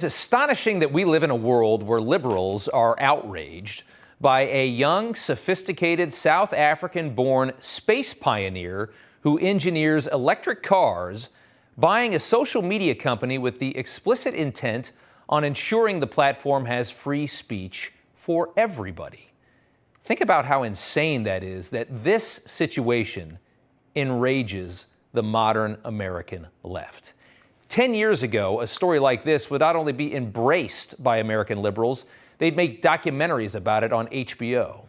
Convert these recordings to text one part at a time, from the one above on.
It's astonishing that we live in a world where liberals are outraged by a young, sophisticated South African-born space pioneer who engineers electric cars, buying a social media company with the explicit intent on ensuring the platform has free speech for everybody. Think about how insane that is, that this situation enrages the modern American left. 10 years ago, a story like this would not only be embraced by American liberals, they'd make documentaries about it on HBO.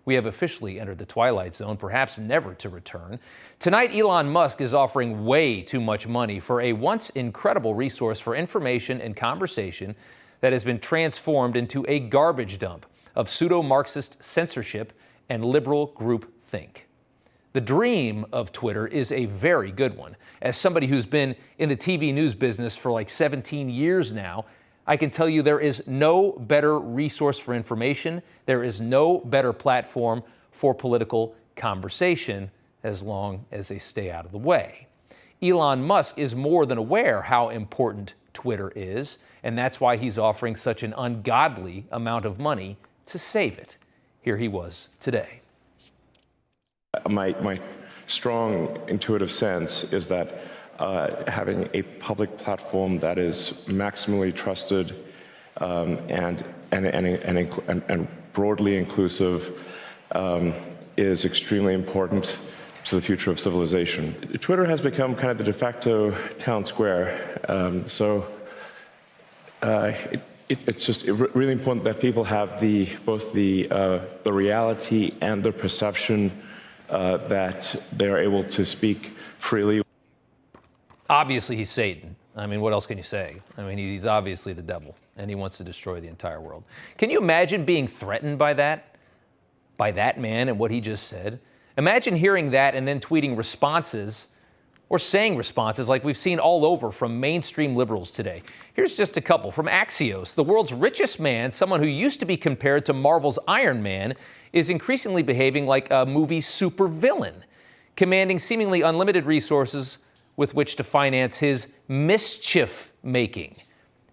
We have officially entered the twilight zone, perhaps never to return. Tonight, Elon Musk is offering way too much money for a once incredible resource for information and conversation that has been transformed into a garbage dump of pseudo-Marxist censorship and liberal groupthink. The dream of Twitter is a very good one. As somebody who's been in the TV news business for like 17 years now, I can tell you there is no better resource for information. There is no better platform for political conversation as long as they stay out of the way. Elon Musk is more than aware how important Twitter is, and that's why he's offering such an ungodly amount of money to save it. Here he was today. My strong intuitive sense is that having a public platform that is maximally trusted and broadly inclusive is extremely important to the future of civilization. Twitter has become kind of the de facto town square, it's just really important that people have both the reality and the perception that they are able to speak freely. Obviously, he's Satan. I mean, what else can you say? I mean, he's obviously the devil, and he wants to destroy the entire world. Can you imagine being threatened by that man and what he just said? Imagine hearing that and then tweeting responses or saying responses like we've seen all over from mainstream liberals today. Here's just a couple. From Axios, the world's richest man, someone who used to be compared to Marvel's Iron Man, is increasingly behaving like a movie supervillain, commanding seemingly unlimited resources with which to finance his mischief-making.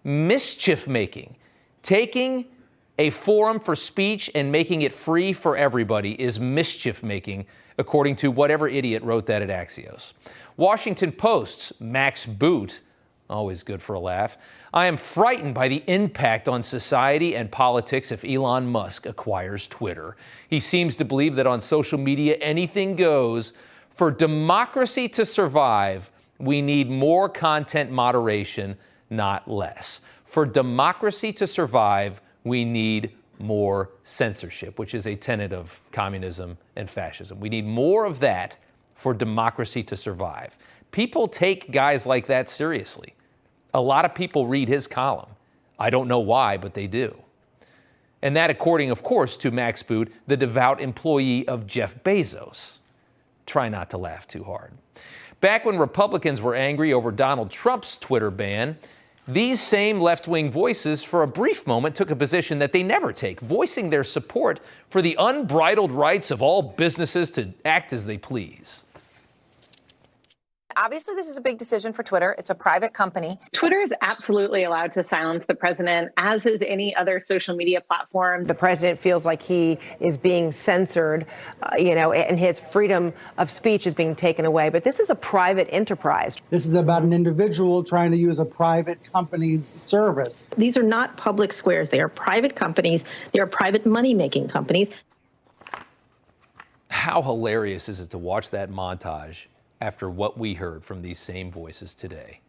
Mischief-making. Taking a forum for speech and making it free for everybody is mischief-making, according to whatever idiot wrote that at Axios. Washington Post's Max Boot, always good for a laugh, I am frightened by the impact on society and politics if Elon Musk acquires Twitter. He seems to believe that on social media anything goes. For democracy to survive, we need more content moderation, not less. For democracy to survive, we need more censorship, which is a tenet of communism and fascism. We need more of that for democracy to survive. People take guys like that seriously. A lot of people read his column. I don't know why, but they do. And that according, of course, to Max Boot, the devout employee of Jeff Bezos. Try not to laugh too hard. Back when Republicans were angry over Donald Trump's Twitter ban, these same left-wing voices for a brief moment took a position that they never take, voicing their support for the unbridled rights of all businesses to act as they please. Obviously, this is a big decision for Twitter. It's a private company. Twitter is absolutely allowed to silence the president, as is any other social media platform. The president feels like he is being censored, and his freedom of speech is being taken away. But this is a private enterprise. This is about an individual trying to use a private company's service. These are not public squares. They are private companies. They are private money-making companies. How hilarious is it to watch that montage after what we heard from these same voices today?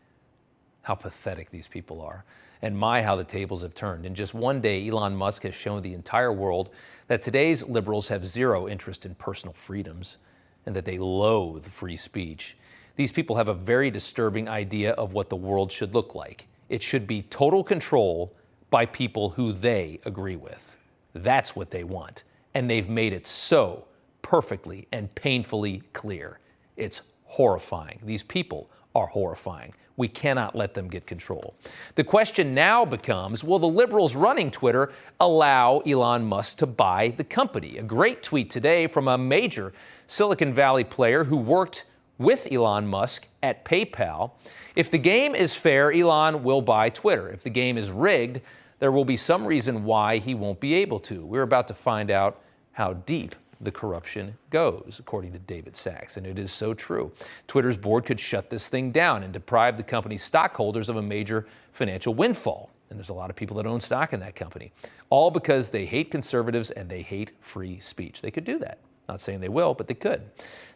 How pathetic these people are. And my, how the tables have turned. In just one day, Elon Musk has shown the entire world that today's liberals have zero interest in personal freedoms and that they loathe free speech. These people have a very disturbing idea of what the world should look like. It should be total control by people who they agree with. That's what they want. And they've made it so perfectly and painfully clear. It's horrifying. These people are horrifying. We cannot let them get control. The question now becomes, will the liberals running Twitter allow Elon Musk to buy the company? A great tweet today from a major Silicon Valley player who worked with Elon Musk at PayPal. If the game is fair, Elon will buy Twitter. If the game is rigged, there will be some reason why he won't be able to. We're about to find out how deep the corruption goes, according to David Sachs, and it is so true. Twitter's board could shut this thing down and deprive the company's stockholders of a major financial windfall. And there's a lot of people that own stock in that company, all because they hate conservatives and they hate free speech. They could do that. Not saying they will, but they could.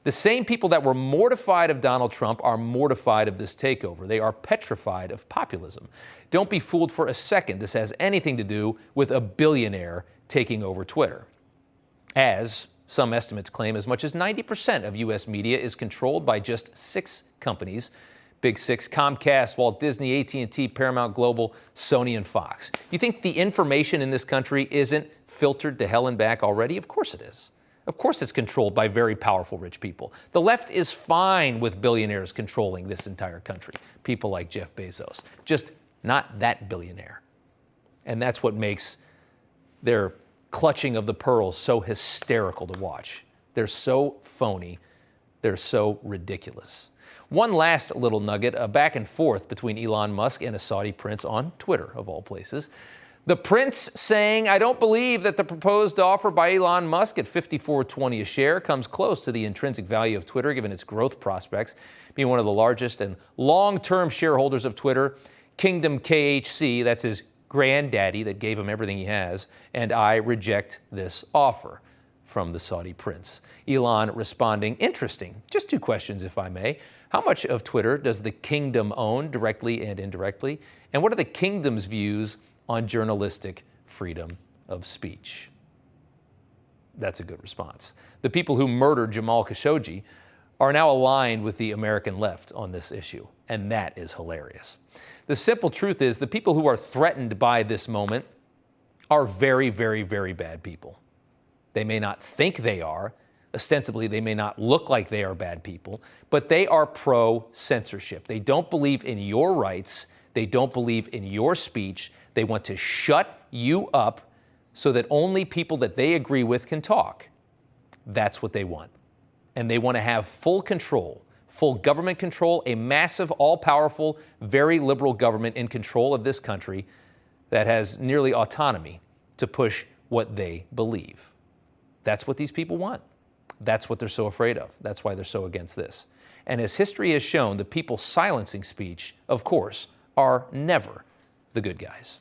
The same people that were mortified of Donald Trump are mortified of this takeover. They are petrified of populism. Don't be fooled for a second this has anything to do with a billionaire taking over Twitter. As some estimates claim, as much as 90% of U.S. media is controlled by just 6 companies. Big 6: Comcast, Walt Disney, AT&T, Paramount Global, Sony, and Fox. You think the information in this country isn't filtered to hell and back already? Of course it is. Of course it's controlled by very powerful rich people. The left is fine with billionaires controlling this entire country. People like Jeff Bezos. Just not that billionaire. And that's what makes their clutching of the pearls so hysterical to watch. They're so phony. They're so ridiculous. One last little nugget, a back and forth between Elon Musk and a Saudi prince on Twitter, of all places. The prince saying, "I don't believe that the proposed offer by Elon Musk at $54.20 a share comes close to the intrinsic value of Twitter, given its growth prospects." Being one of the largest and long-term shareholders of Twitter, Kingdom KHC, that's his granddaddy that gave him everything he has, and I reject this offer, from the Saudi prince. Elon responding, interesting. Just 2 questions, if I may. How much of Twitter does the kingdom own, directly and indirectly? And what are the kingdom's views on journalistic freedom of speech? That's a good response. The people who murdered Jamal Khashoggi are now aligned with the American left on this issue, and that is hilarious. The simple truth is the people who are threatened by this moment are very, very, very bad people. They may not think they are. Ostensibly, they may not look like they are bad people, but they are pro-censorship. They don't believe in your rights. They don't believe in your speech. They want to shut you up so that only people that they agree with can talk. That's what they want. And they want to have full control, full government control, a massive, all-powerful, very liberal government in control of this country that has nearly autonomy to push what they believe. That's what these people want. That's what they're so afraid of. That's why they're so against this. And as history has shown, the people silencing speech, of course, are never the good guys.